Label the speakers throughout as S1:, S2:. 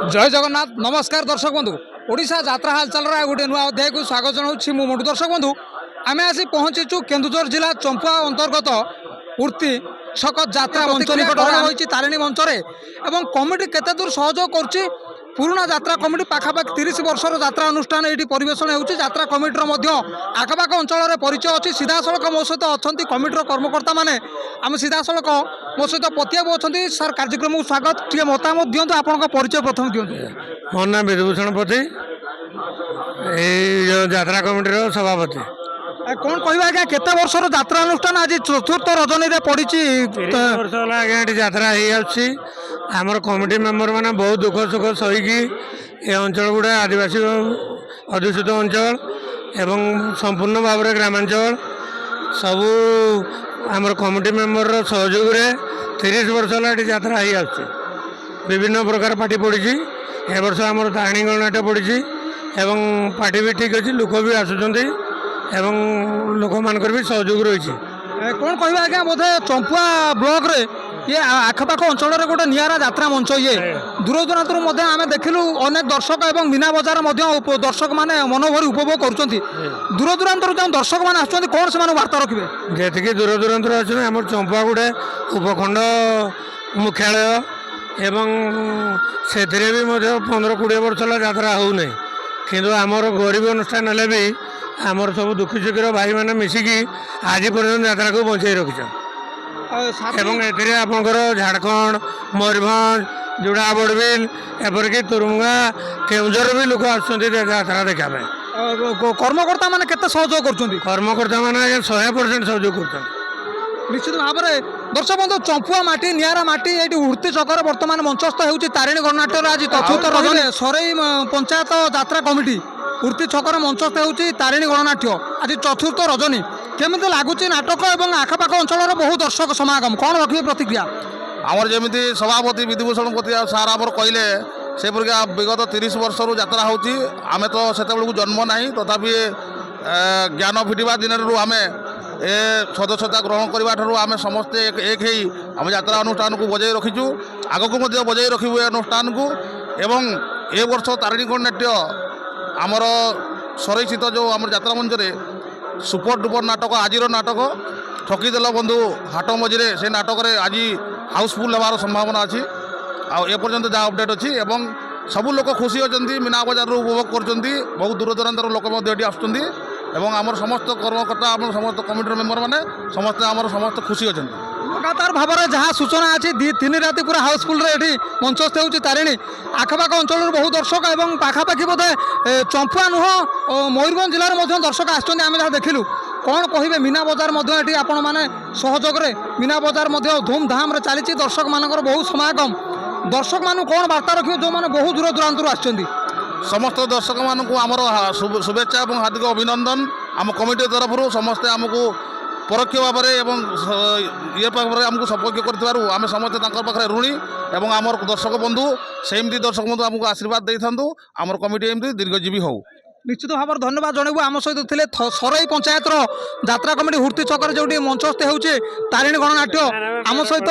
S1: जय जगन्नाथ नमस्कार दर्शक बंधु ओडिशा यात्रा हालचाल गोटे नुआ अध्याय को स्वागत जनाऊँ मु मंटू दर्शक बंधु आम आसी पहुँचीचु केन्दुझर जिला चंपुआ अंतर्गत उर्ती छक यात्रा मंच निकट रही तारिणी मंचरे एवं कमिटी केते दूर सहयोग कर पुराणा यात्रा कमिटी पाखापाखि 30 वर्षर यात्रा अनुष्ठान ये परिवेषण होत्रा कमिटर आखपाख अंचल परिचय अच्छी सीधा सड़क मो सहित अच्छा कमिटर कर्मकर्ता मैंने आम सीधा सड़क मो सहित पतियाबू अच्छा सर कार्यक्रम को स्वागत टे मतामत दिंतु आप परिचय प्रथम दिंतु।
S2: मोर नाम विधुभूषण पति यात्रा कमिटर सभापति।
S1: कौन कह आज्ञा केते वर्षर यात्रा अनुष्ठान आज चतुर्थ रजनी पड़ी
S2: 30 वर्ष है आज्ञा यात्रा होमर कमिटी मेम्बर मैंने बहुत दुख सुख सहीकि ये अंचल गुड़ा आदिवासी अध्युषित अंचल एवं संपूर्ण भाव में ग्रामांचल सबू आमर कमिटी मेम्बर सहयोग 30 वर्ष है यात्रा हो विभिन्न प्रकार पार्टी पड़ी ए वर्ष आमर तारिणी गणनाट्य पड़ी एवं पार्टी भी ठीक अच्छे लोक भी आसुँच एवं लोक मानकर भी सहयोग रही।
S1: कौन कह आज्ञा बोधे चंपुआ ब्लॉक रे ये आखपाख अंचल गोटे निरा यात्रा मंच ये दूर दूरांतर आम देखिलु अनेक दर्शक एवं मीना बजार दर्शक माने मनोभरी उपभोग कर दूर दूरांतर जो दर्शक मैंने आसुँच कौन से वार्ता रखिए
S2: जी दूर दूरांतर अच्छे आम चंपुआ गुड़े उपखंड मुख्यालय एवं से भी 15-20 वर्ष यात्रा होना कि आमर गरीब अनुष्ठान हेल्ले भी आमर सब दुखी सुखीर भाई मैंने मिसिकी आज पर्यटन यात्रा को बचाई रखिछन एवं एथिरे आपनकर झारखंड मयूरभंज जोड़ा बड़बिल एपरिक तुरुंगा केउंझर भी लोक आसुँच यात्रा देखा
S1: कर्मकर्ता मैंने केते सहयोग कर
S2: कर्मकर्ता मैंने 100% सहयोग कर
S1: निश्चित भाव में दर्शक बंधु चंपुआ माटी निरा माटी ये उड़ती चक्कर बर्तमान मंचस्थ होती तारिणी गणनाट्यर आज चतुर्थ रजनी सरई पंचायत यात्रा कमिटी उड़ती छकर मंचस्थ होती तारिणी गणनाट्य आज चतुर्थ रजनी केमी लगुच नाटक और आखपाख अंचल बहु दर्शक समागम कौन रखिए प्रतिक्रिया
S3: आमर जमी सभापति विधुभूषण पति सार आमर कहले से विगत 30 वर्ष यात्रा होती आम तो से जन्म ना तथापि ज्ञान फिटिवा दिन आम ए सदस्यता ग्रहण करने आम समस्ते एक आम यात्रा अनुष्ठान को बजाय रखीचु आग को बजाय रखू अनुष्ठान को एवं ए वर्ष तारिणी गणनाट्य आमर सरई स्थित जो आम यात्रा मंच सुपर डुपर नाटक आज नाटक ठकीदेल बंधु हाट मझे से नाटक आज हाउसफुल होवार संभावना अच्छी आपर्यंत जहाँ अपडेट अच्छी एवं सबू लोक खुशी अच्छा मीना बजार उपभोग कर बहुत दूर दूरांतर लोक आसुँच एवं आमर समस्त कर्मकर्ता आम समस्त कमिटी मेम्बर मैंने समस्ते आमर समस्त खुशी अच्छा
S1: लगातार भाव में जहाँ सूचना अच्छी 3 राति पूरा हाउसफुल ये मंचस्थ होती तारिणी आखपाख अंचल बहु दर्शक और पाखापाखि बोधे चंपुआ नुह मयूरभंज जिले में दर्शक आम जहाँ देखिलु कौन कहे मीना बजार ये आपण मैंने सहयोग मीना बजार धूमधाम चली दर्शक मान बहु समागम दर्शक मान कौन वार्ता रखिए जो मैंने बहु दूर दूरांतर आसुँच
S3: समस्त दर्शक मानक आमर शुभेच्छा और हार्दिक अभिनंदन आम कमिटी तरफ समस्ते आमको परोक्ष भाव में ये आमको सपर्क कर समस्ते पाखे ऋणी और आमर दर्शक बंधु सेमती दर्शक बंधु आमको आशीर्वाद दे था आमर कमिटी एमती दीर्घजीवी हो
S1: निश्चित भाव में धन्यवाद जनइबू आम सहित थे सरई पंचायत यात्रा कमिटी हुर्ती छकर जो मंचस्थ होती तारिणी गणनाट्य आम सहित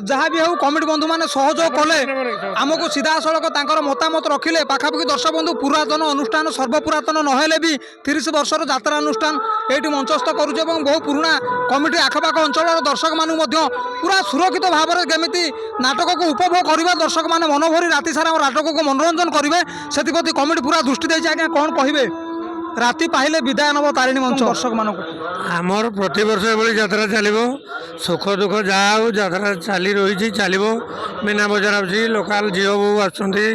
S1: जहाँ भी हो कमिटी बंधु मैंने सहयोग कले आमको सीधा सड़क मतामत रखिले पाखापाखि दर्शक बंधु पुरातन अनुष्ठान सर्वपुरातन नहेले भी 30 वर्षर यात्रा अनुष्ठान ये मंचस्थ करुचे बहु पुराणा कमिटी आखपाख अंचल दर्शक मानू पूरा सुरक्षित भाव में केमी नाटक को उपभोग करवा दर्शक मैंने मनोभरी राति सारा नाटक को मनोरंजन करेंगे से कमिटी पूरा दृष्टि देती आज्ञा कौन कहे राति पाइले विदाय नब तारिणी मंच दर्शक मानक
S2: आमर प्रति वर्ष ये यात्रा चलो सुख दुख जहाँ हो यात्रा चली रही चलो मीना बजार अच्छी लोकाल झील बो आसने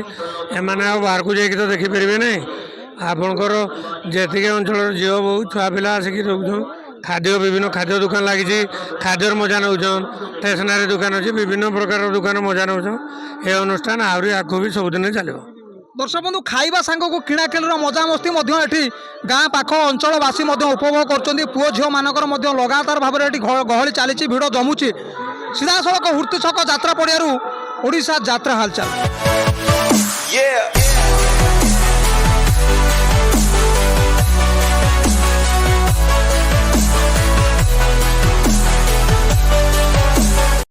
S2: बाहर को जाकि तो देखिपारे ना आपणकर जी अंचल झील बो छुआ पिला आसिक रोकन खाद्य विभिन्न खाद्य दुकान लगी खाद्यर मजा नौन स्टेसनारी दुकान अच्छी विभिन्न प्रकार दुकान मजा नौ ये अनुष्ठान आहरी आगू भी सबुदिन चलो
S1: दर्शक बंधु खाइबा सांग को किणाकिणीर मजामस्ती ये गाँ पाख अंचलवासी उपभोग कर पुओ झील मानकर लगातार भाव में गहली चली भिड़ जमुची सीधा सड़क हुर्ती छक यात्रा पड़ियारू ओडिशा यात्रा हालचाल।